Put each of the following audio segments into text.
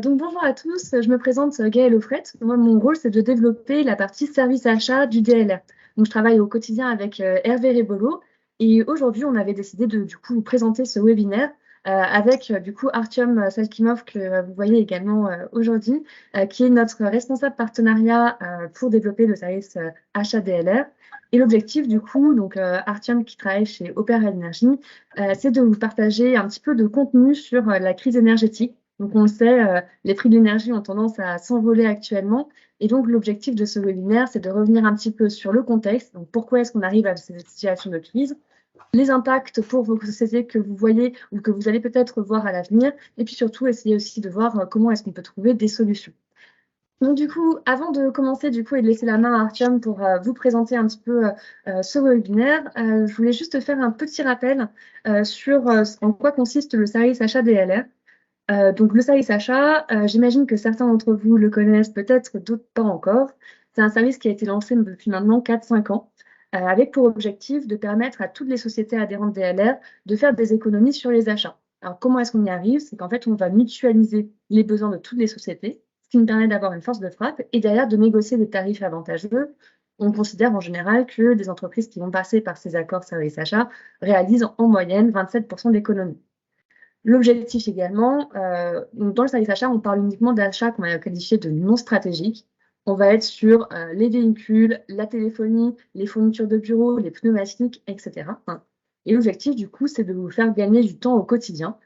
Donc bonjour à tous, je me présente Gaëlle Offret. Moi, mon rôle, c'est de développer la partie service achat du DLR. Donc je travaille au quotidien avec Hervé Rebolo et aujourd'hui, on avait décidé de du coup vous présenter ce webinaire avec du coup Artyom Salkimov que vous voyez également aujourd'hui, qui est notre responsable partenariat pour développer le service achat DLR. Et l'objectif du coup, donc Artyom qui travaille chez Opera Energy, c'est de vous partager un petit peu de contenu sur la crise énergétique. Donc, on le sait, les prix de l'énergie ont tendance à s'envoler actuellement. Et donc, l'objectif de ce webinaire, c'est de revenir un petit peu sur le contexte. Donc, pourquoi est-ce qu'on arrive à cette situation de crise? Les impacts pour vos sociétés que vous voyez ou que vous allez peut-être voir à l'avenir. Et puis surtout, essayer aussi de voir comment est-ce qu'on peut trouver des solutions. Donc, du coup, avant de commencer du coup, et de laisser la main à Artyom pour vous présenter un petit peu ce webinaire, je voulais juste faire un petit rappel sur en quoi consiste le service achat DLR. Donc, le service achat, j'imagine que certains d'entre vous le connaissent, peut-être d'autres pas encore. C'est un service qui a été lancé depuis maintenant 4-5 ans, avec pour objectif de permettre à toutes les sociétés adhérentes DLR de faire des économies sur les achats. Alors, comment est-ce qu'on y arrive? C'est qu'en fait, on va mutualiser les besoins de toutes les sociétés, ce qui nous permet d'avoir une force de frappe et derrière de négocier des tarifs avantageux. On considère en général que des entreprises qui vont passer par ces accords service achat réalisent en moyenne 27% d'économies. L'objectif également, dans le service achat, on parle uniquement d'achats qu'on va qualifier de non stratégiques. On va être sur les véhicules, la téléphonie, les fournitures de bureau, les pneumatiques, etc. Et l'objectif, du coup, c'est de vous faire gagner du temps au quotidien,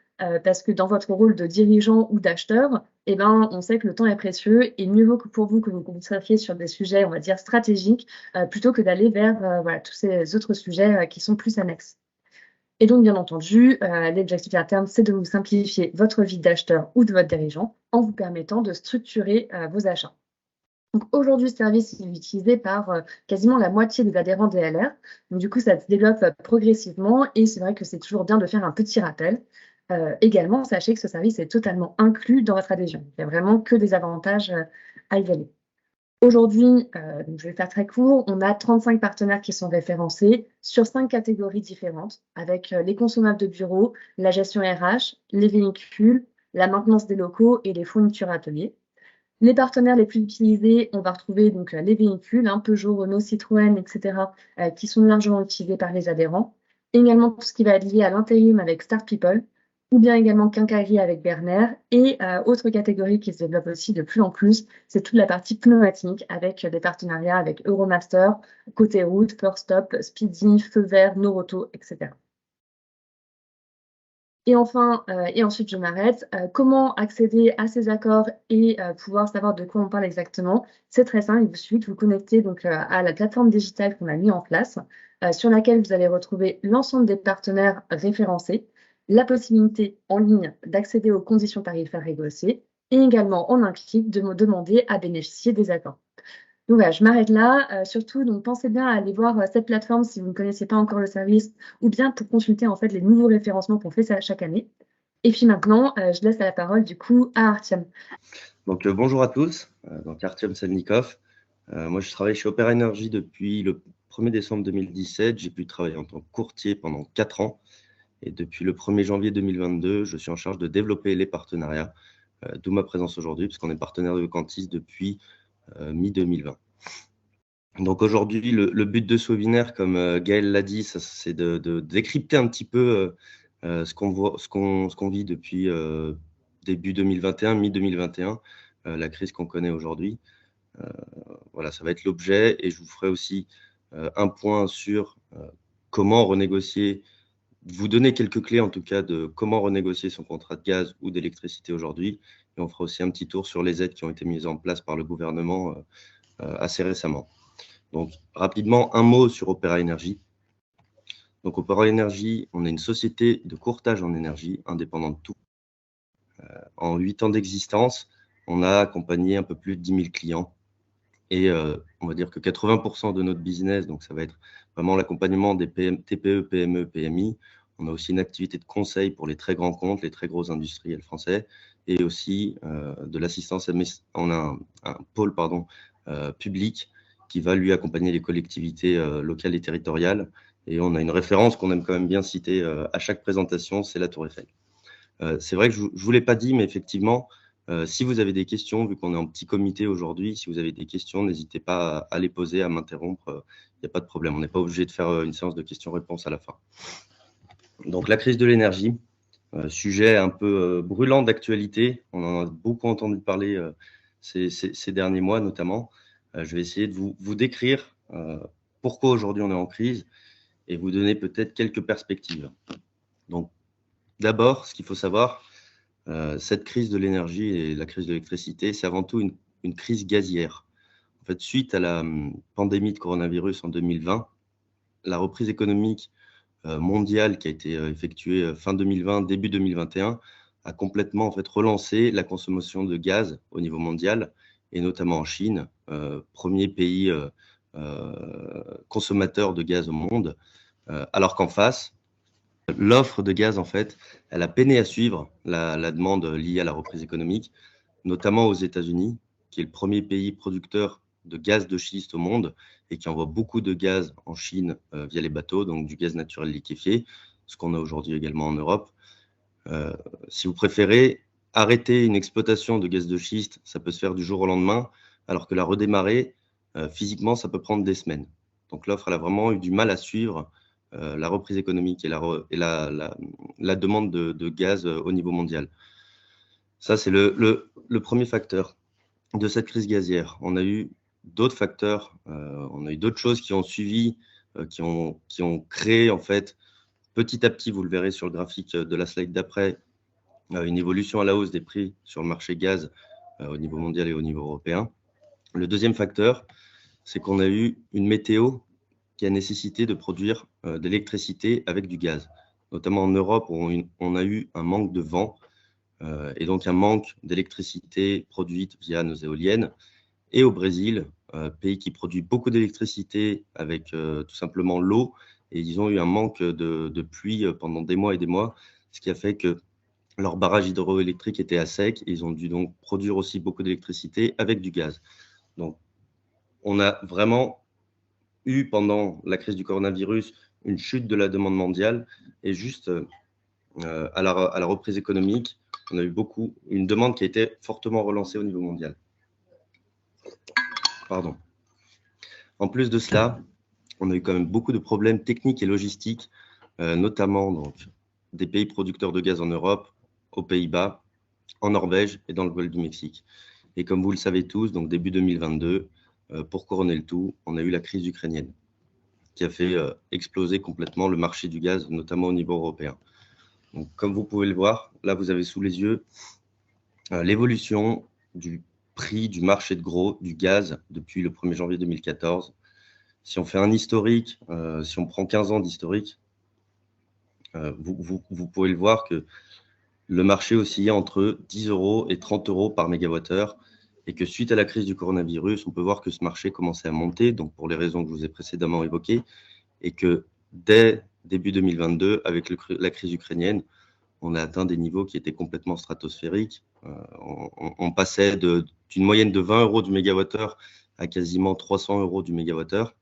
parce que dans votre rôle de dirigeant ou d'acheteur, eh ben, on sait que le temps est précieux et mieux vaut que pour vous que vous concentriez sur des sujets, on va dire, stratégiques, plutôt que d'aller vers voilà, tous ces autres sujets qui sont plus annexes. Et donc, bien entendu, l'objectif à terme, c'est de vous simplifier votre vie d'acheteur ou de votre dirigeant en vous permettant de structurer vos achats. Donc aujourd'hui, ce service est utilisé par quasiment la moitié des adhérents DLR. Donc du coup, ça se développe progressivement et c'est vrai que c'est toujours bien de faire un petit rappel. Également, sachez que ce service est totalement inclus dans votre adhésion. Il n'y a vraiment que des avantages à y aller. Aujourd'hui, donc je vais faire très court, on a 35 partenaires qui sont référencés sur 5 catégories différentes, avec les consommables de bureau, la gestion RH, les véhicules, la maintenance des locaux et les fournitures ateliers. Les partenaires les plus utilisés, on va retrouver donc les véhicules, Peugeot, Renault, Citroën, etc., qui sont largement utilisés par les adhérents. Également tout ce qui va être lié à l'intérim avec Start People, ou bien également Quincaillerie avec Berner. Et autre catégorie qui se développe aussi de plus en plus, c'est toute la partie pneumatique avec des partenariats avec Euromaster, Côté Route, First Stop, Speedy, Feu Vert, Noroto, etc. Et enfin, et ensuite je m'arrête. Comment accéder à ces accords et pouvoir savoir de quoi on parle exactement? C'est très simple, il vous suffit de vous connecter donc, à la plateforme digitale qu'on a mis en place, sur laquelle vous allez retrouver l'ensemble des partenaires référencés, la possibilité en ligne d'accéder aux conditions tarifaires négociées et également en un clic de me demander à bénéficier des accords. Donc voilà, je m'arrête là. Surtout, donc pensez bien à aller voir cette plateforme si vous ne connaissez pas encore le service ou bien pour consulter en fait les nouveaux référencements qu'on fait chaque année. Et puis maintenant, je laisse la parole du coup à Artyom. Donc bonjour à tous, donc Artyom Salnikov. Moi je travaille chez Opera Energy depuis le 1er décembre 2017. J'ai pu travailler en tant que courtier pendant 4 ans. Et depuis le 1er janvier 2022, je suis en charge de développer les partenariats, d'où ma présence aujourd'hui, puisqu'on est partenaire de Cantis depuis mi-2020. Donc aujourd'hui, le but de ce webinaire, comme Gaël l'a dit, c'est de décrypter un petit peu ce qu'on vit depuis début 2021, mi-2021, la crise qu'on connaît aujourd'hui. Voilà, ça va être l'objet et je vous ferai aussi un point sur comment renégocier, vous donner quelques clés en tout cas de comment renégocier son contrat de gaz ou d'électricité aujourd'hui. Et on fera aussi un petit tour sur les aides qui ont été mises en place par le gouvernement assez récemment. Donc rapidement, un mot sur Opera Energy. Donc Opera Energy, on est une société de courtage en énergie, indépendante de tout. En 8 ans d'existence, on a accompagné un peu plus de 10 000 clients. Et on va dire que 80% de notre business, donc ça va être vraiment l'accompagnement des TPE, PME, PMI. On a aussi une activité de conseil pour les très grands comptes, les très gros industriels français, et aussi de l'assistance. On a un pôle public qui va lui accompagner les collectivités locales et territoriales. Et on a une référence qu'on aime quand même bien citer à chaque présentation, c'est la Tour Eiffel. C'est vrai que je ne vous l'ai pas dit, mais effectivement, Si vous avez des questions, vu qu'on est en petit comité aujourd'hui, si vous avez des questions, n'hésitez pas à les poser, à m'interrompre. Il n'y a pas de problème. On n'est pas obligé de faire une séance de questions-réponses à la fin. Donc, la crise de l'énergie, sujet un peu brûlant d'actualité. On en a beaucoup entendu parler ces derniers mois, notamment. Je vais essayer de vous décrire pourquoi aujourd'hui on est en crise et vous donner peut-être quelques perspectives. Donc, d'abord, ce qu'il faut savoir, cette crise de l'énergie et la crise de l'électricité, c'est avant tout une crise gazière. En fait, suite à la pandémie de coronavirus en 2020, la reprise économique mondiale qui a été effectuée fin 2020, début 2021, a complètement en fait relancé la consommation de gaz au niveau mondial, et notamment en Chine, premier pays consommateur de gaz au monde, alors qu'en face, l'offre de gaz, en fait, elle a peiné à suivre la demande liée à la reprise économique, notamment aux États-Unis, qui est le premier pays producteur de gaz de schiste au monde et qui envoie beaucoup de gaz en Chine via les bateaux, donc du gaz naturel liquéfié, ce qu'on a aujourd'hui également en Europe. Si vous préférez, arrêter une exploitation de gaz de schiste, ça peut se faire du jour au lendemain, alors que la redémarrer, physiquement, ça peut prendre des semaines. Donc l'offre, elle a vraiment eu du mal à suivre la reprise économique et la demande de gaz au niveau mondial. Ça, c'est le premier facteur de cette crise gazière. On a eu d'autres facteurs, on a eu d'autres choses qui ont suivi, qui ont créé en fait petit à petit, vous le verrez sur le graphique de la slide d'après, une évolution à la hausse des prix sur le marché gaz au niveau mondial et au niveau européen. Le deuxième facteur, c'est qu'on a eu une météo qui a nécessité de produire de l'électricité avec du gaz. Notamment en Europe, on a eu un manque de vent et donc un manque d'électricité produite via nos éoliennes. Et au Brésil, pays qui produit beaucoup d'électricité avec tout simplement l'eau, et ils ont eu un manque de pluie pendant des mois et des mois, ce qui a fait que leur barrage hydroélectrique était à sec, et ils ont dû donc produire aussi beaucoup d'électricité avec du gaz. Donc, on a vraiment eu pendant la crise du coronavirus une chute de la demande mondiale, et juste à la reprise économique, on a eu une demande qui a été fortement relancée au niveau mondial. Pardon. En plus de cela, on a eu quand même beaucoup de problèmes techniques et logistiques, notamment donc, des pays producteurs de gaz en Europe, aux Pays-Bas, en Norvège et dans le Golfe du Mexique. Et comme vous le savez tous, donc début 2022, pour couronner le tout, on a eu la crise ukrainienne qui a fait exploser complètement le marché du gaz, notamment au niveau européen. Donc, comme vous pouvez le voir, là, vous avez sous les yeux l'évolution du prix du marché de gros du gaz depuis le 1er janvier 2014. Si on fait un historique, si on prend 15 ans d'historique, vous pouvez le voir que le marché oscillait entre 10 € et 30 € par mégawattheure, et que suite à la crise du coronavirus, on peut voir que ce marché commençait à monter, donc pour les raisons que je vous ai précédemment évoquées, et que dès début 2022, avec la crise ukrainienne, on a atteint des niveaux qui étaient complètement stratosphériques. On passait d'une moyenne de 20 € du mégawattheure à quasiment 300 € du mégawattheure.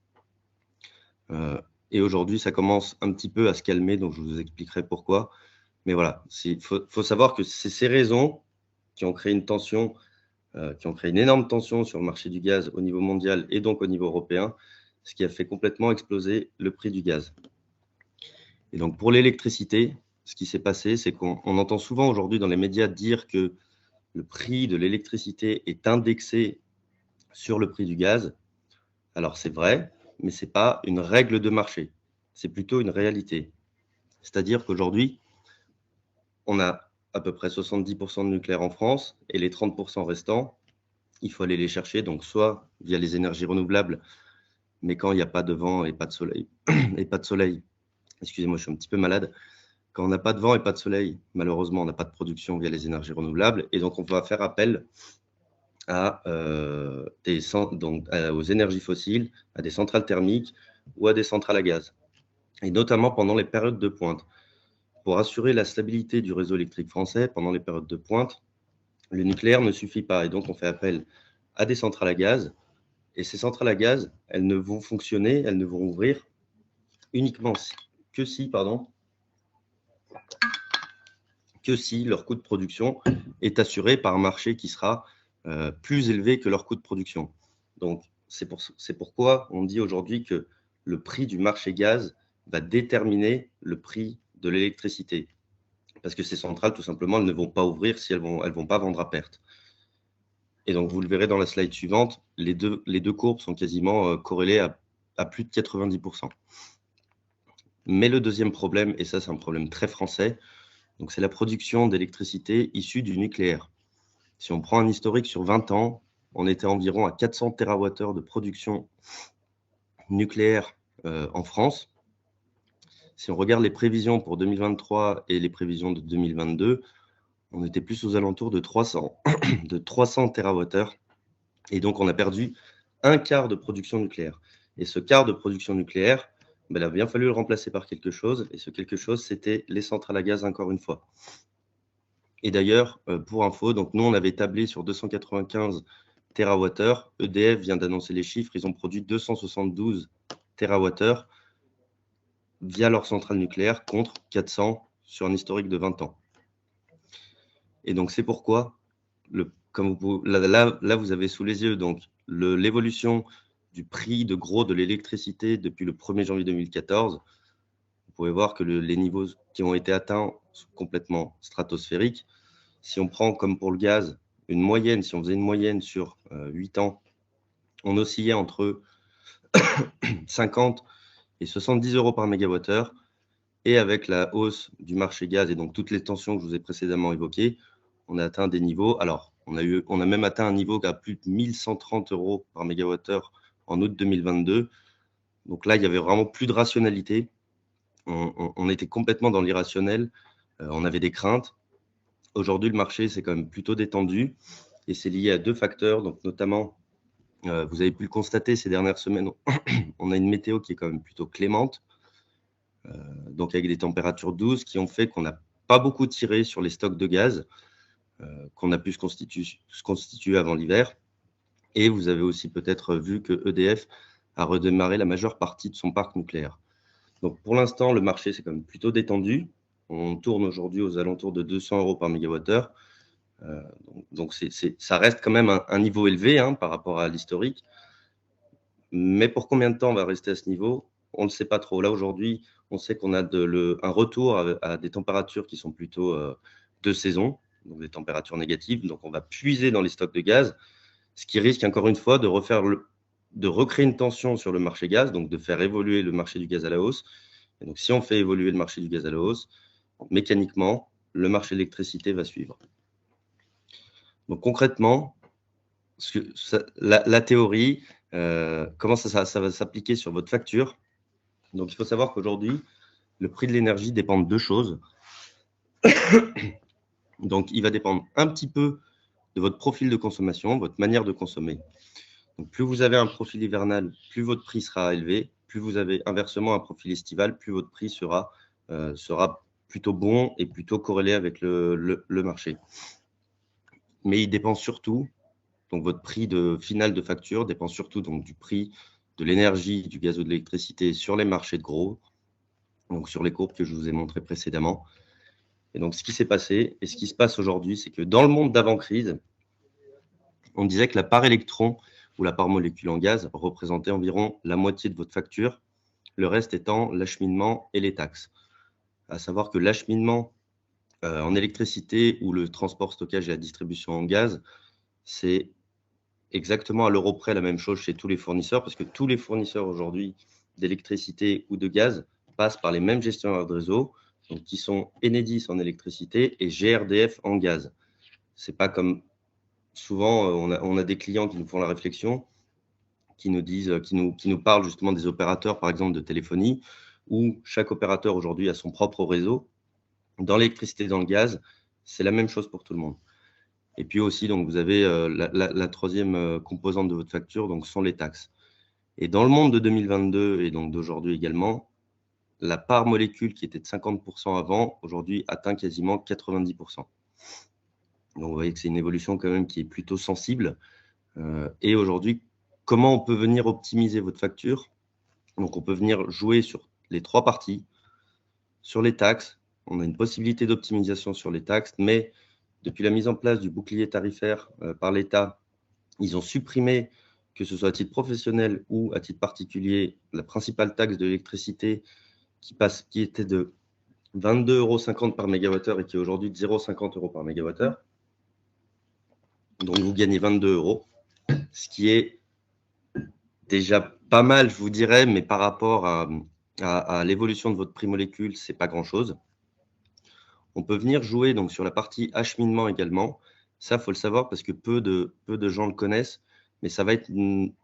Et aujourd'hui, ça commence un petit peu à se calmer, donc je vous expliquerai pourquoi. Mais voilà, il faut savoir que c'est ces raisons qui ont créé une tension, qui ont créé une énorme tension sur le marché du gaz au niveau mondial et donc au niveau européen, ce qui a fait complètement exploser le prix du gaz. Et donc pour l'électricité, ce qui s'est passé, c'est qu'on entend souvent aujourd'hui dans les médias dire que le prix de l'électricité est indexé sur le prix du gaz. Alors c'est vrai, mais ce n'est pas une règle de marché, c'est plutôt une réalité. C'est-à-dire qu'aujourd'hui, on a à peu près 70% de nucléaire en France, et les 30% restants, il faut aller les chercher, donc soit via les énergies renouvelables, mais quand il n'y a pas de vent et pas de soleil, excusez-moi, je suis un petit peu malade, quand on n'a pas de vent et pas de soleil, malheureusement, on n'a pas de production via les énergies renouvelables, et donc on va faire appel aux énergies fossiles, à des centrales thermiques ou à des centrales à gaz, et notamment pendant les périodes de pointe. Pour assurer la stabilité du réseau électrique français pendant les périodes de pointe, le nucléaire ne suffit pas, et donc on fait appel à des centrales à gaz, et ces centrales à gaz, elles ne vont fonctionner, elles ne vont ouvrir uniquement si que si leur coût de production est assuré par un marché qui sera plus élevé que leur coût de production. Donc, c'est pourquoi on dit aujourd'hui que le prix du marché gaz va déterminer le prix de l'électricité. Parce que ces centrales, tout simplement, elles ne vont pas ouvrir si elles vont pas vendre à perte. Et donc, vous le verrez dans la slide suivante, les deux courbes sont quasiment corrélées à plus de 90%. Mais le deuxième problème, et ça c'est un problème très français, donc c'est la production d'électricité issue du nucléaire. Si on prend un historique sur 20 ans, on était environ à 400 TWh de production nucléaire en France. Si on regarde les prévisions pour 2023 et les prévisions de 2022, on était plus aux alentours de 300 TWh. Et donc, on a perdu un quart de production nucléaire. Et ce quart de production nucléaire, il a bien fallu le remplacer par quelque chose. Et ce quelque chose, c'était les centrales à gaz, encore une fois. Et d'ailleurs, pour info, donc nous, on avait tablé sur 295 TWh. EDF vient d'annoncer les chiffres. Ils ont produit 272 TWh via leur centrale nucléaire contre 400 sur un historique de 20 ans. Et donc, c'est pourquoi, comme là, vous avez sous les yeux donc l'évolution du prix de gros de l'électricité depuis le 1er janvier 2014. Vous pouvez voir que les niveaux qui ont été atteints sont complètement stratosphériques. Si on prend, comme pour le gaz, une moyenne, si on faisait une moyenne sur 8 ans, on oscillait entre 50 et 70 euros par mégawattheure. Et avec la hausse du marché gaz et donc toutes les tensions que je vous ai précédemment évoquées, on a atteint des niveaux. Alors, on a même atteint un niveau à plus de 1130 euros par mégawattheure en août 2022. Donc là, il n'y avait vraiment plus de rationalité. On était complètement dans l'irrationnel. On avait des craintes. Aujourd'hui, le marché, c'est quand même plutôt détendu et c'est lié à deux facteurs. Donc, notamment, vous avez pu le constater ces dernières semaines, on a une météo qui est quand même plutôt clémente. Donc avec des températures douces qui ont fait qu'on n'a pas beaucoup tiré sur les stocks de gaz qu'on a pu se constituer avant l'hiver. Et vous avez aussi peut-être vu que EDF a redémarré la majeure partie de son parc nucléaire. Donc pour l'instant, le marché c'est quand même plutôt détendu. On tourne aujourd'hui aux alentours de 200 euros par mégawattheure. Donc ça reste quand même un niveau élevé par rapport à l'historique. Mais pour combien de temps on va rester à ce niveau ? On ne le sait pas trop. Là, aujourd'hui, on sait qu'on a un retour à des températures qui sont plutôt de saison, donc des températures négatives. Donc, on va puiser dans les stocks de gaz, ce qui risque, encore une fois, de recréer une tension sur le marché gaz, donc de faire évoluer le marché du gaz à la hausse. Et donc, si on fait évoluer le marché du gaz à la hausse, mécaniquement, le marché de l'électricité va suivre. Donc, concrètement, la théorie, comment ça va s'appliquer sur votre facture. Donc, il faut savoir qu'aujourd'hui, le prix de l'énergie dépend de deux choses. Donc, il va dépendre un petit peu de votre profil de consommation, votre manière de consommer. Donc, plus vous avez un profil hivernal, plus votre prix sera élevé. Plus vous avez inversement un profil estival, plus votre prix sera plutôt bon et plutôt corrélé avec le marché. Mais il dépend surtout, donc votre prix final de facture dépend surtout donc, du prix de l'énergie, du gaz ou de l'électricité sur les marchés de gros, donc sur les courbes que je vous ai montrées précédemment. Et donc, ce qui s'est passé et ce qui se passe aujourd'hui, c'est que dans le monde d'avant-crise, on disait que la part électron ou la part molécule en gaz représentait environ la moitié de votre facture, le reste étant l'acheminement et les taxes. À savoir que l'acheminement en électricité ou le transport, stockage et la distribution en gaz, c'est exactement à l'euro près la même chose chez tous les fournisseurs, parce que tous les fournisseurs aujourd'hui d'électricité ou de gaz passent par les mêmes gestionnaires de réseau, donc qui sont Enedis en électricité et GRDF en gaz. C'est pas comme souvent on a des clients qui nous font la réflexion, qui nous disent, qui nous parlent justement des opérateurs, par exemple de téléphonie, où chaque opérateur aujourd'hui a son propre réseau. Dans l'électricité et dans le gaz, c'est la même chose pour tout le monde. Et puis aussi, donc, vous avez la troisième composante de votre facture, donc sont les taxes. Et dans le monde de 2022 et donc d'aujourd'hui également, la part molécule qui était de 50% avant, aujourd'hui atteint quasiment 90%. Donc vous voyez que c'est une évolution quand même qui est plutôt sensible. Et aujourd'hui, comment on peut venir optimiser votre facture ? Donc on peut venir jouer sur les trois parties, sur les taxes. on a une possibilité d'optimisation sur les taxes, mais depuis la mise en place du bouclier tarifaire par l'État, ils ont supprimé, que ce soit à titre professionnel ou à titre particulier, la principale taxe de l'électricité qui était de 22,50 € par mégawattheure et qui est aujourd'hui de 0,50 € par mégawattheure. Donc, vous gagnez 22 €, ce qui est déjà pas mal, je vous dirais, mais par rapport à l'évolution de votre prix molécule, ce n'est pas grand-chose. On peut venir jouer donc, sur la partie acheminement également. Ça, il faut le savoir parce que peu de gens le connaissent, mais ça va être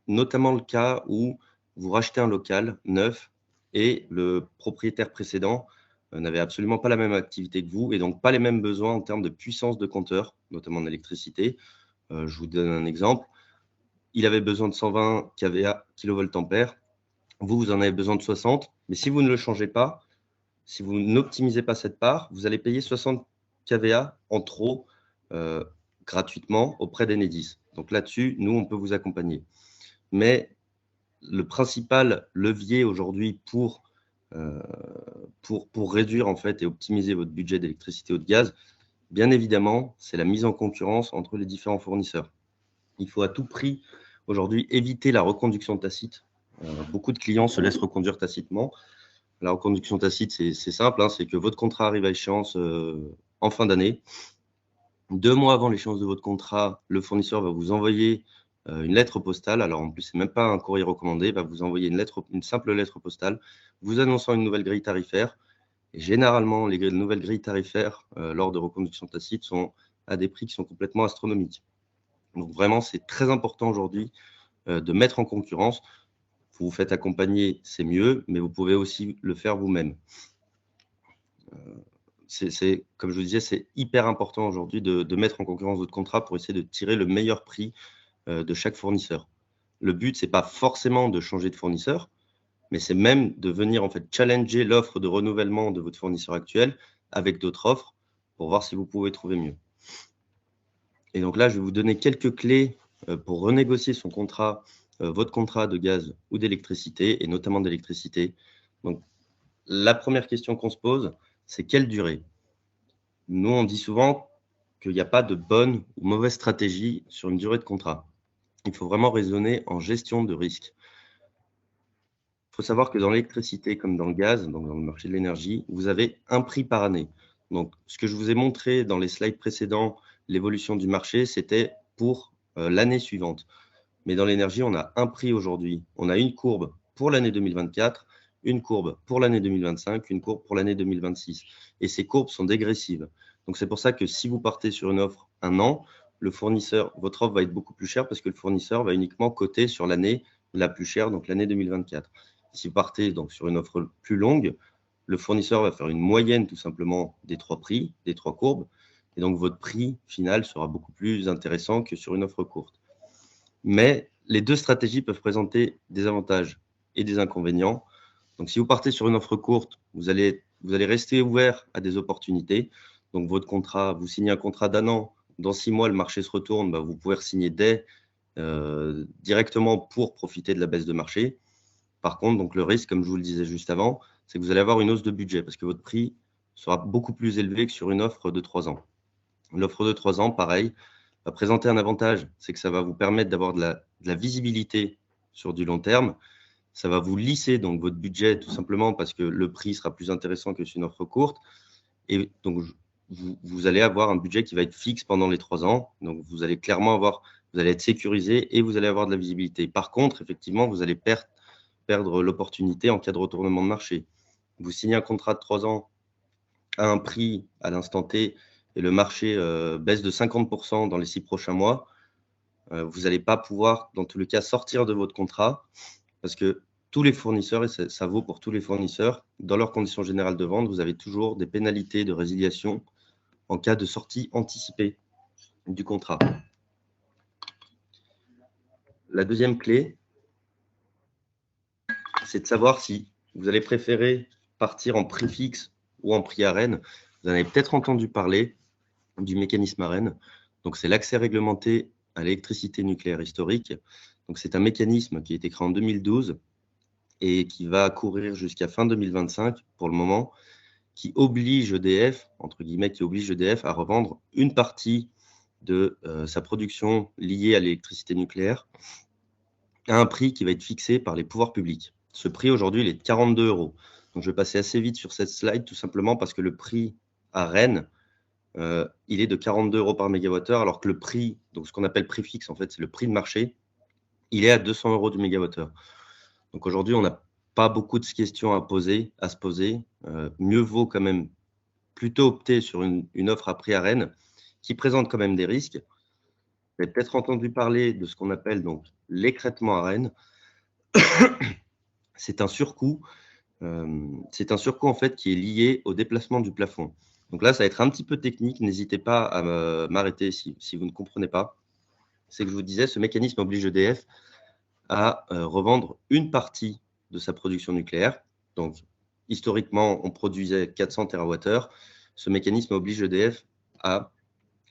notamment le cas où vous rachetez un local neuf et le propriétaire précédent n'avait absolument pas la même activité que vous et donc pas les mêmes besoins en termes de puissance de compteur, notamment en électricité. Je vous donne un exemple. Il avait besoin de 120 kVA, kilovoltampères. Vous en avez besoin de 60. Mais si vous ne le changez pas, si vous n'optimisez pas cette part, vous allez payer 60 kVA en trop gratuitement auprès d'Enedis. Donc là-dessus, nous, on peut vous accompagner. Mais le principal levier aujourd'hui pour réduire en fait et optimiser votre budget d'électricité ou de gaz, bien évidemment, c'est la mise en concurrence entre les différents fournisseurs. Il faut à tout prix aujourd'hui éviter la reconduction tacite. Beaucoup de clients se laissent reconduire tacitement. La reconduction tacite, c'est simple, hein, c'est que votre contrat arrive à échéance en fin d'année. 2 mois avant l'échéance de votre contrat, le fournisseur va vous envoyer une lettre postale. Alors en plus, ce n'est même pas un courrier recommandé, il va vous envoyer une simple lettre postale vous annonçant une nouvelle grille tarifaire. Et généralement, les nouvelles grilles tarifaires lors de reconduction tacite sont à des prix qui sont complètement astronomiques. Donc vraiment, c'est très important aujourd'hui de mettre en concurrence. Vous vous faites accompagner, c'est mieux, mais vous pouvez aussi le faire vous-même. Comme je vous disais, c'est hyper important aujourd'hui de mettre en concurrence votre contrat pour essayer de tirer le meilleur prix de chaque fournisseur. Le but, ce n'est pas forcément de changer de fournisseur, mais c'est même de venir en fait challenger l'offre de renouvellement de votre fournisseur actuel avec d'autres offres pour voir si vous pouvez trouver mieux. Et donc là, je vais vous donner quelques clés pour renégocier son contrat, votre contrat de gaz ou d'électricité, et notamment d'électricité. Donc, la première question qu'on se pose, c'est quelle durée? Nous, on dit souvent qu'il n'y a pas de bonne ou mauvaise stratégie sur une durée de contrat. Il faut vraiment raisonner en gestion de risque. Il faut savoir que dans l'électricité comme dans le gaz, donc dans le marché de l'énergie, vous avez un prix par année. Donc, ce que je vous ai montré dans les slides précédents, l'évolution du marché, c'était pour l'année suivante. Mais dans l'énergie, on a un prix aujourd'hui. On a une courbe pour l'année 2024, une courbe pour l'année 2025, une courbe pour l'année 2026. Et ces courbes sont dégressives. Donc, c'est pour ça que si vous partez sur une offre un an, votre offre va être beaucoup plus chère parce que le fournisseur va uniquement coter sur l'année la plus chère, donc l'année 2024. Si vous partez donc sur une offre plus longue, le fournisseur va faire une moyenne tout simplement des 3 prix, des 3 courbes. Et donc, votre prix final sera beaucoup plus intéressant que sur une offre courte. Mais les deux stratégies peuvent présenter des avantages et des inconvénients. Donc, si vous partez sur une offre courte, vous allez rester ouvert à des opportunités. Donc, votre contrat, vous signez un contrat d'1 an. Dans 6 mois, le marché se retourne. Vous pouvez signer directement pour profiter de la baisse de marché. Par contre, donc, le risque, comme je vous le disais juste avant, c'est que vous allez avoir une hausse de budget parce que votre prix sera beaucoup plus élevé que sur une offre de 3 ans. L'offre de 3 ans, pareil, va présenter un avantage, c'est que ça va vous permettre d'avoir de la visibilité sur du long terme. Ça va vous lisser donc votre budget tout simplement parce que le prix sera plus intéressant que sur une offre courte. Et donc, vous allez avoir un budget qui va être fixe pendant les 3 ans. Donc, vous allez clairement vous allez être sécurisé et vous allez avoir de la visibilité. Par contre, effectivement, vous allez perdre l'opportunité en cas de retournement de marché. Vous signez un contrat de 3 ans à un prix à l'instant T et le marché baisse de 50% dans les 6 prochains mois, vous n'allez pas pouvoir, dans tous les cas, sortir de votre contrat parce que tous les fournisseurs, et ça vaut pour tous les fournisseurs, dans leurs conditions générales de vente, vous avez toujours des pénalités de résiliation en cas de sortie anticipée du contrat. La deuxième clé, c'est de savoir si vous allez préférer partir en prix fixe ou en prix ARENH. Vous en avez peut-être entendu parler du mécanisme ARENH. Donc, c'est l'accès réglementé à l'électricité nucléaire historique. Donc, c'est un mécanisme qui a été créé en 2012 et qui va courir jusqu'à fin 2025 pour le moment. qui oblige EDF, entre guillemets, qui oblige EDF à revendre une partie de sa production liée à l'électricité nucléaire à un prix qui va être fixé par les pouvoirs publics. Ce prix, aujourd'hui, il est de 42 €. Donc, je vais passer assez vite sur cette slide, tout simplement parce que le prix à Rennes, il est de 42 € par mégawattheure, alors que le prix, donc ce qu'on appelle prix fixe, en fait, c'est le prix de marché, il est à 200 € du mégawattheure. Donc, aujourd'hui, on n'a pas beaucoup de questions à se poser. Mieux vaut quand même plutôt opter sur une offre à prix à Rennes qui présente quand même des risques. Vous avez peut-être entendu parler de ce qu'on appelle donc l'écrêtement à Rennes. C'est un surcoût. C'est un surcoût en fait qui est lié au déplacement du plafond. Donc là, ça va être un petit peu technique. N'hésitez pas à m'arrêter si vous ne comprenez pas. C'est que je vous disais, ce mécanisme oblige EDF à revendre une partie de sa production nucléaire. Donc, historiquement, on produisait 400 TWh. Ce mécanisme oblige EDF à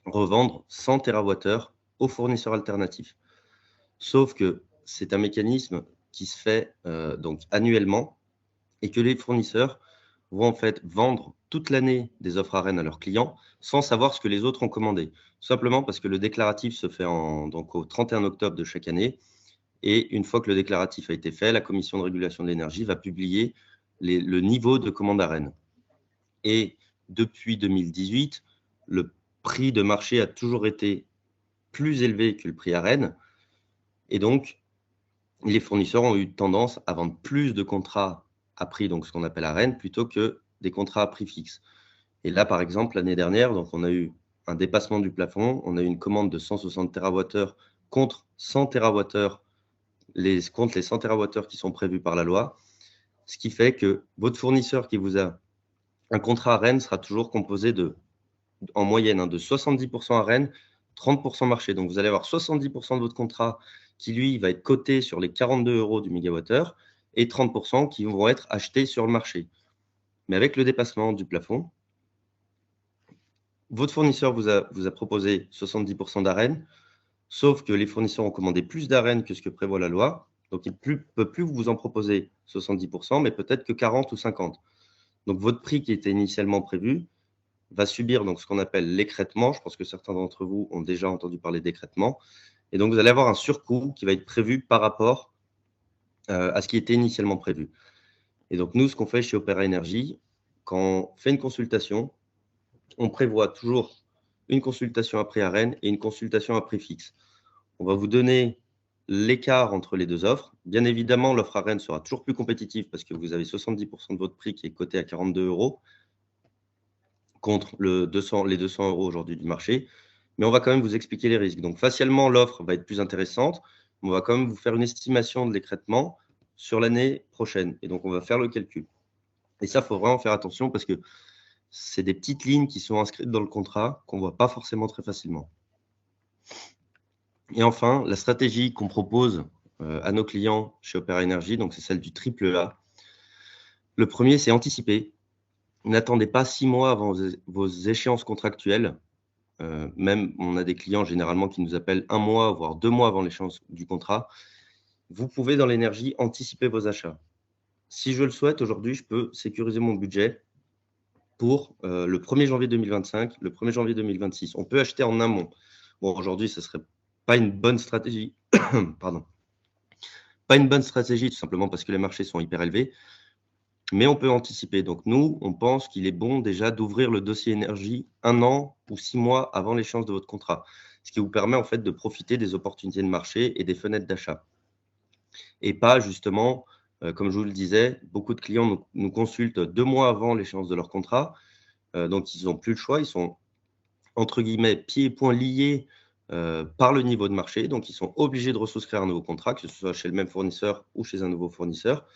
revendre 100 TWh aux fournisseurs alternatifs. Sauf que c'est un mécanisme qui se fait donc annuellement et que les fournisseurs vont en fait vendre toute l'année des offres à Rennes à leurs clients sans savoir ce que les autres ont commandé. Simplement parce que le déclaratif se fait donc au 31 octobre de chaque année. Et une fois que le déclaratif a été fait, la Commission de régulation de l'énergie va publier le niveau de commande à Rennes. Et depuis 2018, le prix de marché a toujours été plus élevé que le prix à Rennes. Et donc, les fournisseurs ont eu tendance à vendre plus de contrats à prix, donc ce qu'on appelle à Rennes, plutôt que des contrats à prix fixe. Et là, par exemple, l'année dernière, donc on a eu un dépassement du plafond, on a eu une commande de 160 TWh contre 100 TWh, contre les 100 TWh qui sont prévus par la loi, ce qui fait que votre fournisseur qui vous a un contrat à Rennes sera toujours composé en moyenne, de 70% à Rennes, 30% marché. Donc, vous allez avoir 70% de votre contrat qui, lui, va être coté sur les 42 € du mégawattheure et 30% qui vont être achetés sur le marché. Mais avec le dépassement du plafond, votre fournisseur vous a proposé 70% d'Arennes, sauf que les fournisseurs ont commandé plus d'Arennes que ce que prévoit la loi. Donc, il ne peut plus vous en proposer 70%, mais peut-être que 40 ou 50. Donc, votre prix qui était initialement prévu va subir donc ce qu'on appelle l'écrêtement. Je pense que certains d'entre vous ont déjà entendu parler d'écrêtement. Et donc, vous allez avoir un surcoût qui va être prévu par rapport à ce qui était initialement prévu. Et donc, nous, ce qu'on fait chez Opéra Énergie, quand on fait une consultation, on prévoit toujours une consultation à prix à Rennes et une consultation à prix fixe. On va vous donner l'écart entre les deux offres. Bien évidemment, l'offre à Rennes sera toujours plus compétitive parce que vous avez 70% de votre prix qui est coté à 42 € contre les 200 € aujourd'hui du marché. Mais on va quand même vous expliquer les risques. Donc, facialement, l'offre va être plus intéressante. On va quand même vous faire une estimation de l'écrêtement sur l'année prochaine. Et donc, on va faire le calcul. Et ça, il faut vraiment faire attention parce que c'est des petites lignes qui sont inscrites dans le contrat qu'on ne voit pas forcément très facilement. Et enfin, la stratégie qu'on propose à nos clients chez Opéra Énergie, donc c'est celle du triple A. Le premier, c'est anticiper. N'attendez pas 6 mois avant vos échéances contractuelles. Même, on a des clients généralement qui nous appellent 1 mois, voire 2 mois avant l'échéance du contrat. Vous pouvez, dans l'énergie, anticiper vos achats. Si je le souhaite, aujourd'hui, je peux sécuriser mon budget pour le 1er janvier 2025, le 1er janvier 2026. On peut acheter en amont. Bon, aujourd'hui, ce ne serait pas une bonne stratégie. Pardon. Pas une bonne stratégie, tout simplement parce que les marchés sont hyper élevés. Mais on peut anticiper. Donc, nous, on pense qu'il est bon déjà d'ouvrir le dossier énergie 1 an ou 6 mois avant l'échéance de votre contrat. Ce qui vous permet en fait de profiter des opportunités de marché et des fenêtres d'achat. Et pas justement, comme je vous le disais, beaucoup de clients nous consultent 2 mois avant l'échéance de leur contrat. Donc, ils n'ont plus le choix. Ils sont, entre guillemets, pieds et poings liés par le niveau de marché. Donc, ils sont obligés de resouscrire un nouveau contrat, que ce soit chez le même fournisseur ou chez un nouveau fournisseur.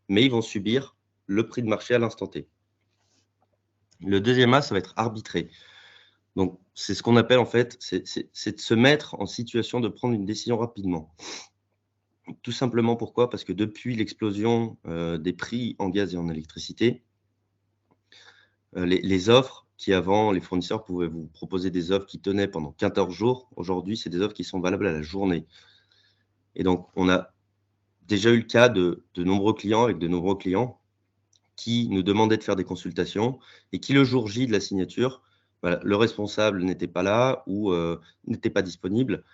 Mais ils vont subir le prix de marché à l'instant T. Le deuxième A, ça va être arbitrer. Donc, c'est ce qu'on appelle en fait, c'est de se mettre en situation de prendre une décision rapidement. Tout simplement pourquoi? Parce que depuis l'explosion des prix en gaz et en électricité, les offres qui avant, les fournisseurs pouvaient vous proposer des offres qui tenaient pendant 14 jours. Aujourd'hui, c'est des offres qui sont valables à la journée. Et donc, on a déjà eu le cas de nombreux clients avec de nombreux clients qui nous demandait de faire des consultations et qui, le jour J de la signature, voilà, le responsable n'était pas là ou n'était pas disponible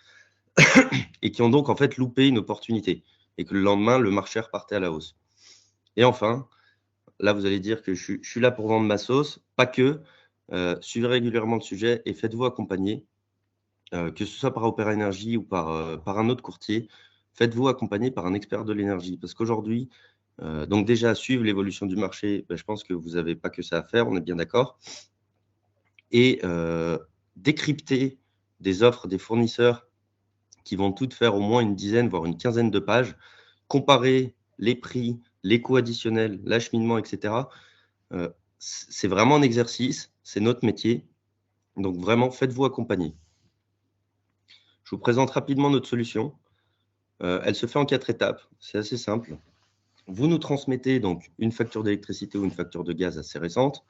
et qui ont donc en fait loupé une opportunité et que le lendemain, le marché repartait à la hausse. Et enfin, là, vous allez dire que je suis là pour vendre ma sauce, pas que. Suivez régulièrement le sujet et faites-vous accompagner, que ce soit par Opera Énergie ou par un autre courtier. Faites-vous accompagner par un expert de l'énergie parce qu'aujourd'hui, donc déjà, suivre l'évolution du marché, je pense que vous n'avez pas que ça à faire, on est bien d'accord. Et décrypter des offres des fournisseurs qui vont toutes faire au moins une dizaine, voire une quinzaine de pages, comparer les prix, les coûts additionnels, l'acheminement, etc. C'est vraiment un exercice, c'est notre métier. Donc vraiment, faites-vous accompagner. Je vous présente rapidement notre solution. Elle se fait en 4 étapes, c'est assez simple. Vous nous transmettez donc une facture d'électricité ou une facture de gaz assez récente.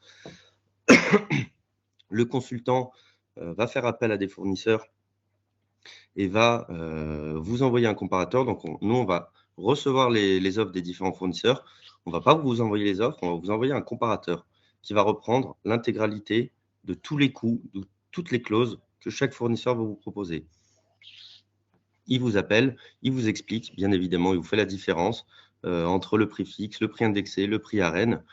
Le consultant va faire appel à des fournisseurs et va vous envoyer un comparateur. Donc, nous, on va recevoir les offres des différents fournisseurs. On ne va pas vous envoyer les offres, on va vous envoyer un comparateur qui va reprendre l'intégralité de tous les coûts, de toutes les clauses que chaque fournisseur va vous proposer. Il vous appelle, il vous explique, bien évidemment, il vous fait la différence entre le prix fixe, le prix indexé, le prix arène.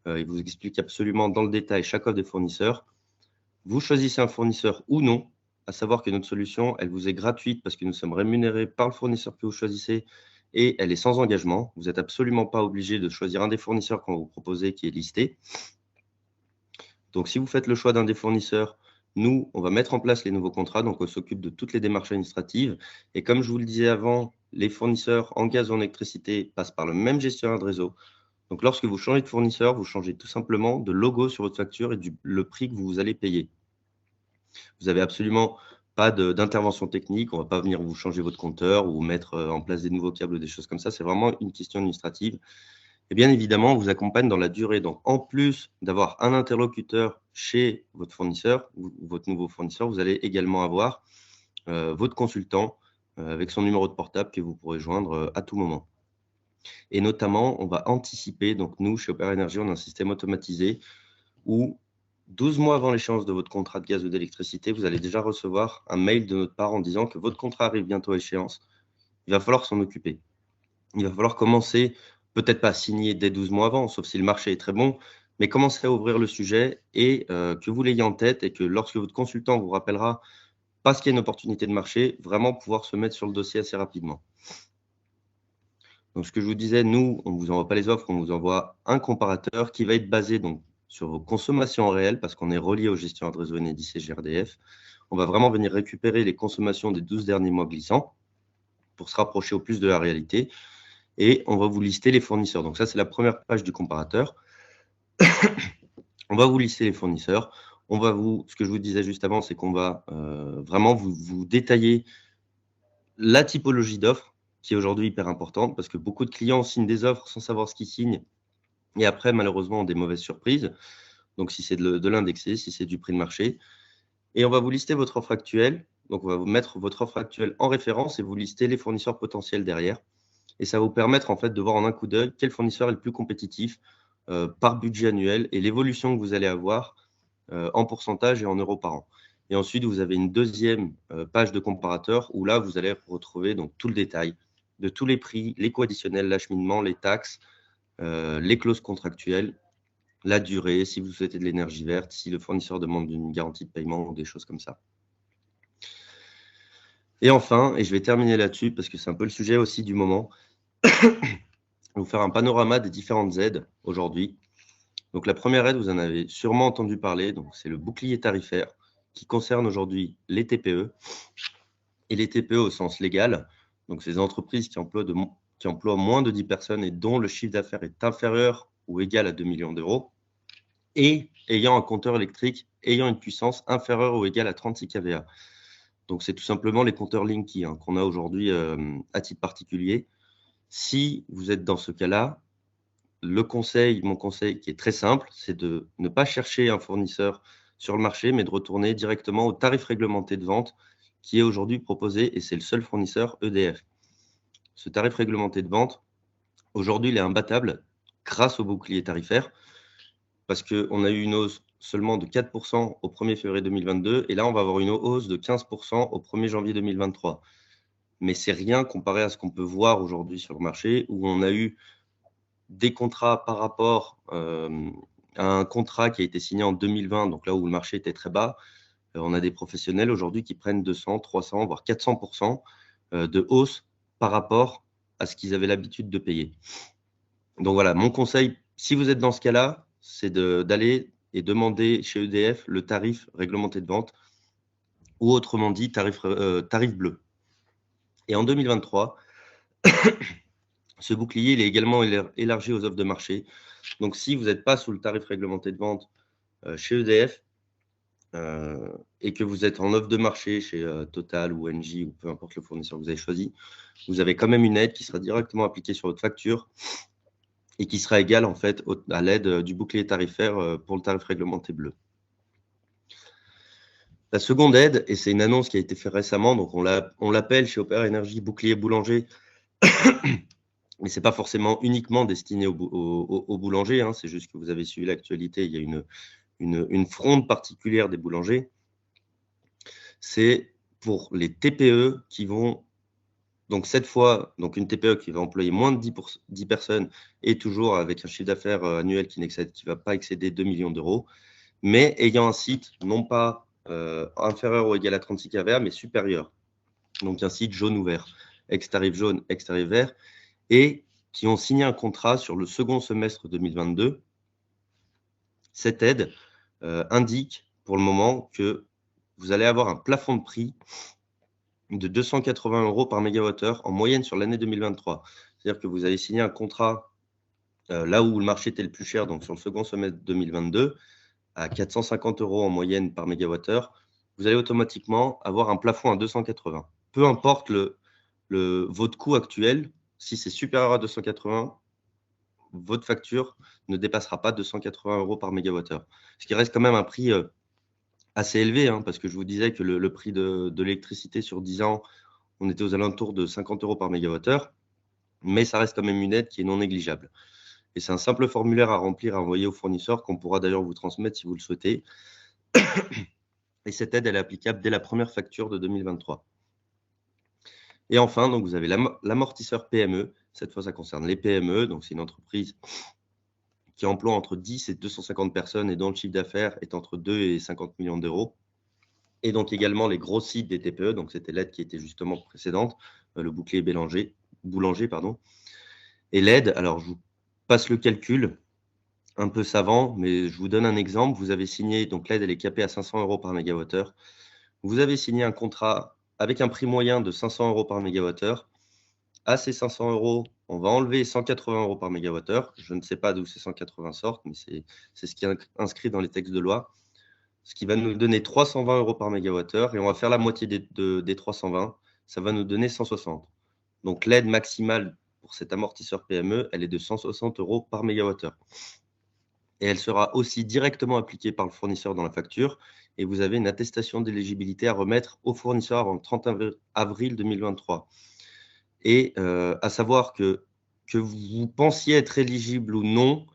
Il vous explique absolument dans le détail chaque offre des fournisseurs. Vous choisissez un fournisseur ou non, à savoir que notre solution, elle vous est gratuite parce que nous sommes rémunérés par le fournisseur que vous choisissez et elle est sans engagement. Vous n'êtes absolument pas obligé de choisir un des fournisseurs qu'on va vous proposer qui est listé. Donc, si vous faites le choix d'un des fournisseurs, nous, on va mettre en place les nouveaux contrats. Donc, on s'occupe de toutes les démarches administratives. Et comme je vous le disais avant, les fournisseurs en gaz ou en électricité passent par le même gestionnaire de réseau. Donc, lorsque vous changez de fournisseur, vous changez tout simplement de logo sur votre facture et le prix que vous allez payer. Vous n'avez absolument pas d'intervention technique. On ne va pas venir vous changer votre compteur ou mettre en place des nouveaux câbles ou des choses comme ça. C'est vraiment une question administrative. Et bien évidemment, on vous accompagne dans la durée. Donc, en plus d'avoir un interlocuteur chez votre fournisseur ou votre nouveau fournisseur, vous allez également avoir votre consultant avec son numéro de portable que vous pourrez joindre à tout moment. Et notamment, on va anticiper. Donc, nous, chez Opera Énergie, on a un système automatisé où 12 mois avant l'échéance de votre contrat de gaz ou d'électricité, vous allez déjà recevoir un mail de notre part en disant que votre contrat arrive bientôt à échéance. Il va falloir s'en occuper. Il va falloir commencer, peut-être pas signer dès 12 mois avant, sauf si le marché est très bon, mais commencer à ouvrir le sujet et que vous l'ayez en tête et que lorsque votre consultant vous rappellera, parce qu'il y a une opportunité de marché, vraiment pouvoir se mettre sur le dossier assez rapidement. Donc, ce que je vous disais, nous, on ne vous envoie pas les offres, on vous envoie un comparateur qui va être basé donc, sur vos consommations réelles, parce qu'on est relié au gestionnaire de réseau Enedis et GRDF. On va vraiment venir récupérer les consommations des 12 derniers mois glissants pour se rapprocher au plus de la réalité. Et on va vous lister les fournisseurs. Donc ça, c'est la première page du comparateur. On va vous lister les fournisseurs. Ce que je vous disais juste avant, c'est qu'on va vraiment vous détailler la typologie d'offres, qui est aujourd'hui hyper importante, parce que beaucoup de clients signent des offres sans savoir ce qu'ils signent, et après, malheureusement, ont des mauvaises surprises. Donc, si c'est de l'indexé, si c'est du prix de marché. Et on va vous lister votre offre actuelle. Donc, on va vous mettre votre offre actuelle en référence et vous lister les fournisseurs potentiels derrière. Et ça va vous permettre en fait de voir en un coup d'œil quel fournisseur est le plus compétitif par budget annuel et l'évolution que vous allez avoir en pourcentage et en euros par an. Et ensuite, vous avez une deuxième page de comparateur où là, vous allez retrouver donc, tout le détail de tous les prix, les coûts additionnels, l'acheminement, les taxes, les clauses contractuelles, la durée, si vous souhaitez de l'énergie verte, si le fournisseur demande une garantie de paiement ou des choses comme ça. Et enfin, et je vais terminer là-dessus parce que c'est un peu le sujet aussi du moment, vous faire un panorama des différentes aides aujourd'hui. Donc la première aide, vous en avez sûrement entendu parler, donc c'est le bouclier tarifaire qui concerne aujourd'hui les TPE et les TPE au sens légal. Donc ces entreprises qui emploient moins de 10 personnes et dont le chiffre d'affaires est inférieur ou égal à 2 millions d'euros et ayant un compteur électrique ayant une puissance inférieure ou égale à 36 kVA. Donc c'est tout simplement les compteurs Linky qu'on a aujourd'hui à titre particulier. Si vous êtes dans ce cas-là, mon conseil qui est très simple, c'est de ne pas chercher un fournisseur sur le marché, mais de retourner directement au tarif réglementé de vente qui est aujourd'hui proposé, et c'est le seul fournisseur EDF. Ce tarif réglementé de vente, aujourd'hui, il est imbattable. grâce au bouclier tarifaire, parce qu'on a eu une hausse seulement de 4% au 1er février 2022, et là, on va avoir une hausse de 15% au 1er janvier 2023. Mais c'est rien comparé à ce qu'on peut voir aujourd'hui sur le marché, où on a eu des contrats par rapport à un contrat qui a été signé en 2020, donc là où le marché était très bas. On a des professionnels aujourd'hui qui prennent 200, 300, voire 400% de hausse par rapport à ce qu'ils avaient l'habitude de payer. Donc voilà, mon conseil, si vous êtes dans ce cas-là, c'est d'aller et demander chez EDF le tarif réglementé de vente, ou autrement dit, tarif bleu. Et en 2023, ce bouclier il est également élargi aux offres de marché. Donc si vous n'êtes pas sous le tarif réglementé de vente chez EDF, et que vous êtes en offre de marché chez Total ou Engie ou peu importe le fournisseur que vous avez choisi, vous avez quand même une aide qui sera directement appliquée sur votre facture et qui sera égale en fait à l'aide du bouclier tarifaire pour le tarif réglementé bleu. La seconde aide, et c'est une annonce qui a été faite récemment, donc on l'appelle chez Opéra Énergie bouclier boulanger, mais ce n'est pas forcément uniquement destiné aux boulangers, hein, c'est juste que vous avez suivi l'actualité, il y a une fronde particulière des boulangers. C'est pour les TPE qui vont, donc cette fois, donc une TPE qui va employer moins de 10 personnes et toujours avec un chiffre d'affaires annuel qui ne va pas excéder 2 millions d'euros, mais ayant un site non pas inférieur ou égal à 36 kVA, mais supérieur. Donc un site jaune ou vert, ex-tarif jaune, ex-tarif vert, et qui ont signé un contrat sur le second semestre 2022. Cette aide indique pour le moment que vous allez avoir un plafond de prix de 280 € par mégawattheure en moyenne sur l'année 2023. C'est-à-dire que vous avez signé un contrat là où le marché était le plus cher, donc sur le second semestre 2022, à 450 € en moyenne par mégawattheure, vous allez automatiquement avoir un plafond à 280. Peu importe votre coût actuel, si c'est supérieur à 280, votre facture ne dépassera pas 280 € par mégawattheure. Ce qui reste quand même un prix assez élevé, hein, parce que je vous disais que le prix de l'électricité sur 10 ans, on était aux alentours de 50 € par mégawattheure, mais ça reste quand même une aide qui est non négligeable. Et c'est un simple formulaire à remplir, à envoyer au fournisseur, qu'on pourra d'ailleurs vous transmettre si vous le souhaitez. Et cette aide, elle est applicable dès la première facture de 2023. Et enfin, donc, vous avez l'amortisseur PME. Cette fois, ça concerne les PME. Donc, c'est une entreprise qui emploie entre 10 et 250 personnes et dont le chiffre d'affaires est entre 2 et 50 millions d'euros. Et donc également les gros sites des TPE. Donc, c'était l'aide qui était justement précédente, le bouclier boulanger. Et l'aide, alors je vous passe le calcul, un peu savant, mais je vous donne un exemple. Vous avez signé, donc l'aide, elle est capée à 500 € par mégawattheure. Vous avez signé un contrat avec un prix moyen de 500 € par mégawattheure. À ces 500 €, on va enlever 180 € par mégawattheure. Je ne sais pas d'où ces 180 sortent, mais c'est ce qui est inscrit dans les textes de loi. Ce qui va nous donner 320 € par mégawattheure. Et on va faire la moitié des 320. Ça va nous donner 160. Donc l'aide maximale pour cet amortisseur PME, elle est de 160 € par mégawattheure. Et elle sera aussi directement appliquée par le fournisseur dans la facture. Et vous avez une attestation d'éligibilité à remettre au fournisseur avant le 30 avril 2023. Et à savoir que vous pensiez être éligible ou non,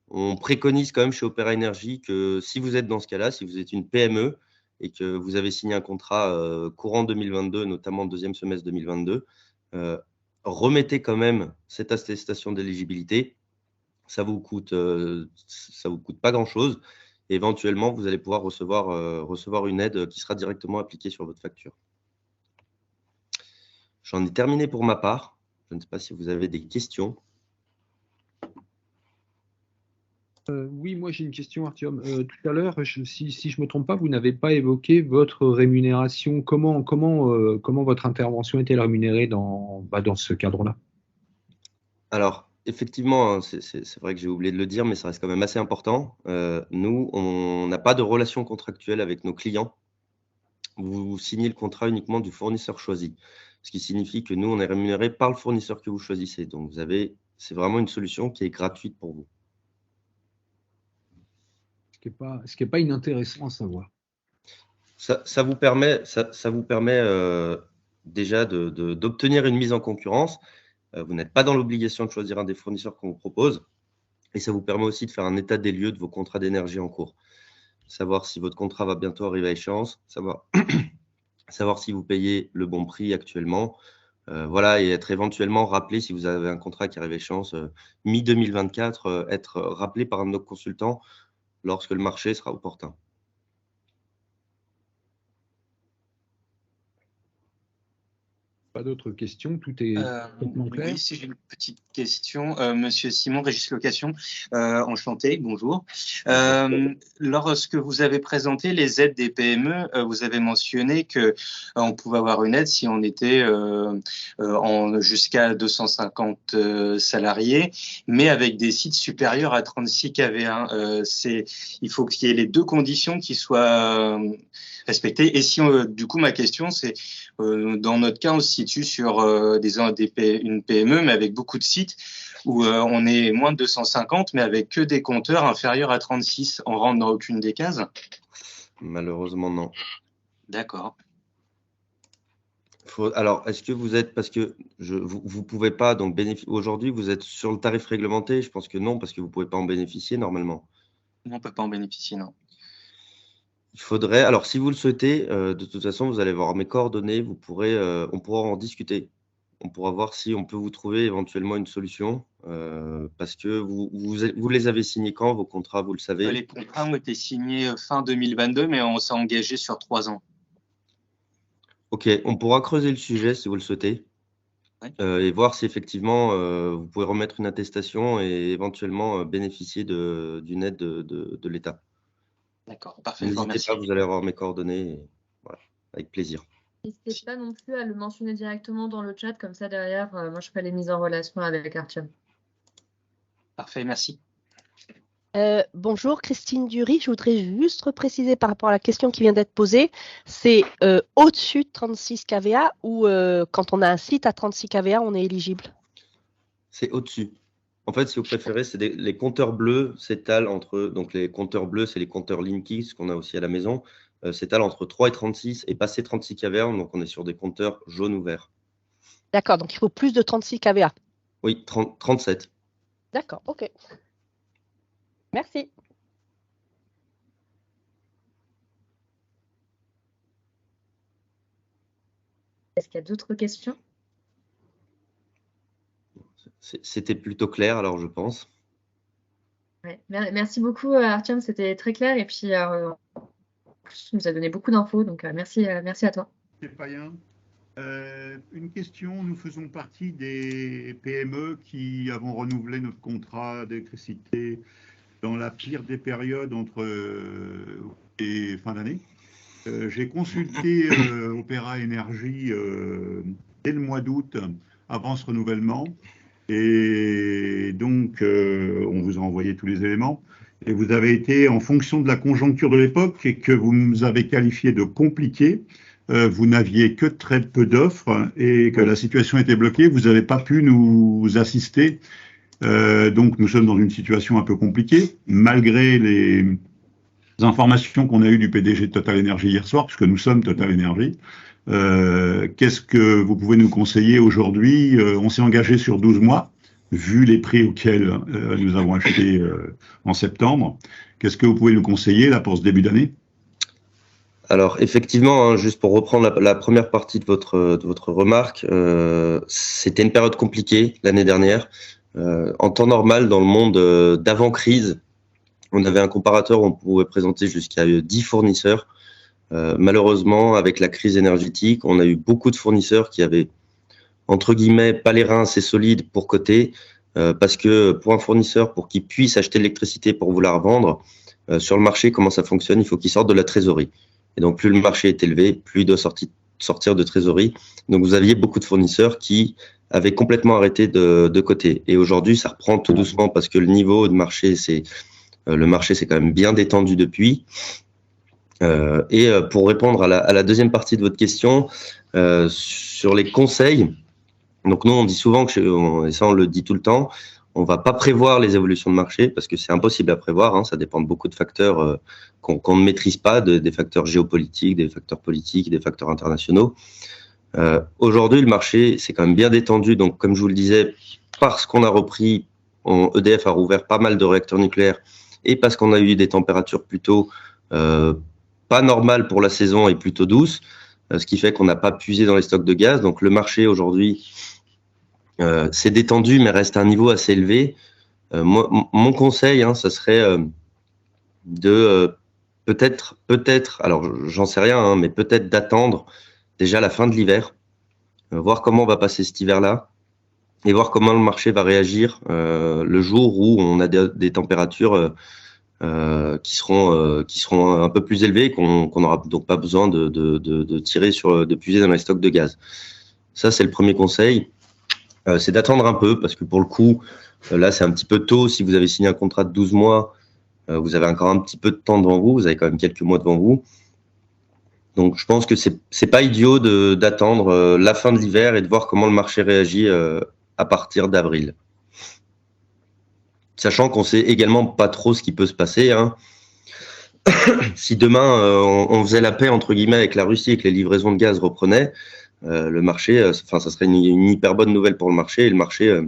on préconise quand même chez Opéra Énergie que si vous êtes dans ce cas-là, si vous êtes une PME et que vous avez signé un contrat courant 2022, notamment deuxième semestre 2022, remettez quand même cette attestation d'éligibilité. Ça vous coûte pas grand-chose. Éventuellement, vous allez pouvoir recevoir une aide qui sera directement appliquée sur votre facture. J'en ai terminé pour ma part. Je ne sais pas si vous avez des questions. Oui, moi j'ai une question, Artyom. Tout à l'heure, si je ne me trompe pas, vous n'avez pas évoqué votre rémunération. Comment votre intervention est-elle rémunérée dans ce cadre-là? Alors, effectivement, hein, c'est vrai que j'ai oublié de le dire, mais ça reste quand même assez important. Nous, on n'a pas de relation contractuelle avec nos clients. Vous signez le contrat uniquement du fournisseur choisi, ce qui signifie que nous, on est rémunéré par le fournisseur que vous choisissez. Donc, c'est vraiment une solution qui est gratuite pour vous. Ce qui n'est pas inintéressant à savoir. Ça vous permet déjà d'obtenir une mise en concurrence. Vous n'êtes pas dans l'obligation de choisir un des fournisseurs qu'on vous propose. Et ça vous permet aussi de faire un état des lieux de vos contrats d'énergie en cours. Savoir si votre contrat va bientôt arriver à échéance, savoir si vous payez le bon prix actuellement. Voilà, et être éventuellement rappelé si vous avez un contrat qui arrive à échéance mi-2024, être rappelé par un de nos consultants lorsque le marché sera opportun. Pas d'autres questions, tout est complètement clair. Oui, si j'ai une petite question. Monsieur Simon, Régis Location, enchanté, bonjour. Lorsque vous avez présenté les aides des PME, vous avez mentionné que on pouvait avoir une aide si on était jusqu'à 250 salariés, mais avec des sites supérieurs à 36 kVA. Il faut qu'il y ait les deux conditions qui soient respectées. Et si, du coup, ma question, c'est dans notre cas, on se situe sur une PME, mais avec beaucoup de sites, où on est moins de 250, mais avec que des compteurs inférieurs à 36. On rentre dans aucune des cases? Malheureusement, non. D'accord. Alors, est-ce que vous êtes, parce que vous pouvez pas, donc bénéficier, aujourd'hui, vous êtes sur le tarif réglementé? Je pense que non, parce que vous pouvez pas en bénéficier normalement. On ne peut pas en bénéficier, non. Il faudrait, alors si vous le souhaitez, de toute façon, vous allez voir mes coordonnées, on pourra en discuter. On pourra voir si on peut vous trouver éventuellement une solution, parce que vous les avez signés quand, vos contrats, vous le savez? Les contrats ont été signés fin 2022, mais on s'est engagé sur 3 ans. Ok, on pourra creuser le sujet si vous le souhaitez, Ouais. Et voir si effectivement vous pouvez remettre une attestation et éventuellement bénéficier d'une aide de l'État. D'accord, parfait. Je vous N'hésitez remercie. pas, vous allez avoir mes coordonnées, et voilà, avec plaisir. N'hésitez pas non plus à le mentionner directement dans le chat, comme ça derrière, moi je ferai les mises en relation avec Artium. Parfait, merci. Bonjour, Christine Dury. Je voudrais juste préciser par rapport à la question qui vient d'être posée. C'est au-dessus de 36 kVA ou quand on a un site à 36 kVA, on est éligible? C'est au-dessus. En fait, si vous préférez, les compteurs bleus s'étalent entre, donc les compteurs bleus, c'est les compteurs Linky, ce qu'on a aussi à la maison, s'étalent entre 3 et 36 et passé 36 kVA, donc on est sur des compteurs jaunes ou verts. D'accord, donc il faut plus de 36 kVA. Oui, 37. D'accord, ok. Merci. Est-ce qu'il y a d'autres questions? C'était plutôt clair, alors je pense. Ouais. Merci beaucoup, Artium, c'était très clair. Et puis, tu nous as donné beaucoup d'infos, donc merci à toi. C'est païen. Une question, nous faisons partie des PME qui avons renouvelé notre contrat d'électricité dans la pire des périodes entre et fin d'année. J'ai consulté Opéra Énergie dès le mois d'août avant ce renouvellement. Et donc, on vous a envoyé tous les éléments. Et vous avez été, en fonction de la conjoncture de l'époque, et que vous nous avez qualifié de compliqué, vous n'aviez que très peu d'offres et que la situation était bloquée. Vous n'avez pas pu nous assister. Donc, nous sommes dans une situation un peu compliquée, malgré les informations qu'on a eues du PDG de Total Energy hier soir, puisque nous sommes Total Energy. Qu'est-ce que vous pouvez nous conseiller aujourd'hui? On s'est engagé sur 12 mois, vu les prix auxquels nous avons acheté en septembre. Qu'est-ce que vous pouvez nous conseiller là pour ce début d'année? Alors effectivement, hein, juste pour reprendre la première partie de votre remarque, c'était une période compliquée l'année dernière. En temps normal, dans le monde d'avant-crise, on avait un comparateur où on pouvait présenter jusqu'à 10 fournisseurs. Malheureusement, avec la crise énergétique, on a eu beaucoup de fournisseurs qui avaient, entre guillemets, pas les reins assez solides pour coter, parce que pour un fournisseur, pour qu'il puisse acheter de l'électricité pour vous la revendre, sur le marché, comment ça fonctionne? Il faut qu'il sorte de la trésorerie. Et donc, plus le marché est élevé, plus il doit sortir de trésorerie. Donc, vous aviez beaucoup de fournisseurs qui avaient complètement arrêté de coter. Et aujourd'hui, ça reprend tout doucement parce que le niveau de marché, le marché s'est quand même bien détendu depuis. Et pour répondre à la deuxième partie de votre question, sur les conseils, donc nous, on dit souvent, et ça on le dit tout le temps, on va pas prévoir les évolutions de marché parce que c'est impossible à prévoir, hein, ça dépend de beaucoup de facteurs qu'on ne maîtrise pas, des facteurs géopolitiques, des facteurs politiques, des facteurs internationaux. Aujourd'hui, le marché s'est quand même bien détendu, donc comme je vous le disais, parce qu'on a repris EDF a rouvert pas mal de réacteurs nucléaires et parce qu'on a eu des températures plutôt pas normales pour la saison et plutôt douces, ce qui fait qu'on n'a pas puisé dans les stocks de gaz. Donc le marché aujourd'hui s'est détendu mais reste à un niveau assez élevé. Mon conseil, ça serait de peut-être, alors j'en sais rien, mais peut-être d'attendre déjà la fin de l'hiver, voir comment on va passer cet hiver-là et voir comment le marché va réagir le jour où on a des températures qui seront un peu plus élevées, qu'on n'aura donc pas besoin de tirer de puiser dans les stocks de gaz. Ça, c'est le premier conseil. C'est d'attendre un peu parce que pour le coup, là, c'est un petit peu tôt. Si vous avez signé un contrat de 12 mois, vous avez encore un petit peu de temps devant vous. Vous avez quand même quelques mois devant vous. Donc, je pense que c'est pas idiot d'attendre la fin de l'hiver et de voir comment le marché réagit à partir d'avril. Sachant qu'on sait également pas trop ce qui peut se passer. Si demain, on faisait la paix, entre guillemets, avec la Russie et que les livraisons de gaz reprenaient, le marché, ça serait une hyper bonne nouvelle pour le marché et le marché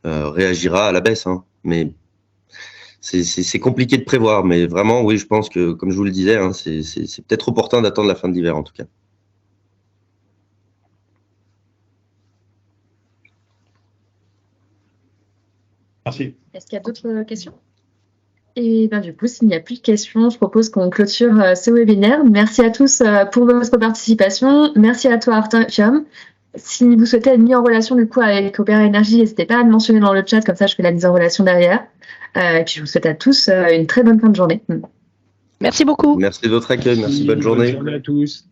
réagira à la baisse. Mais c'est compliqué de prévoir. Mais vraiment, oui, je pense que, comme je vous le disais, c'est peut-être opportun d'attendre la fin de l'hiver en tout cas. Merci. Est-ce qu'il y a d'autres questions? Et ben, du coup, s'il n'y a plus de questions, je propose qu'on clôture ce webinaire. Merci à tous pour votre participation. Merci à toi, Artyom. Si vous souhaitez être mis en relation du coup avec Opéra Énergie, n'hésitez pas à le mentionner dans le chat, comme ça je fais la mise en relation derrière. Et puis je vous souhaite à tous une très bonne fin de journée. Merci beaucoup. Merci de votre accueil, merci, bonne journée. Bonne journée à tous.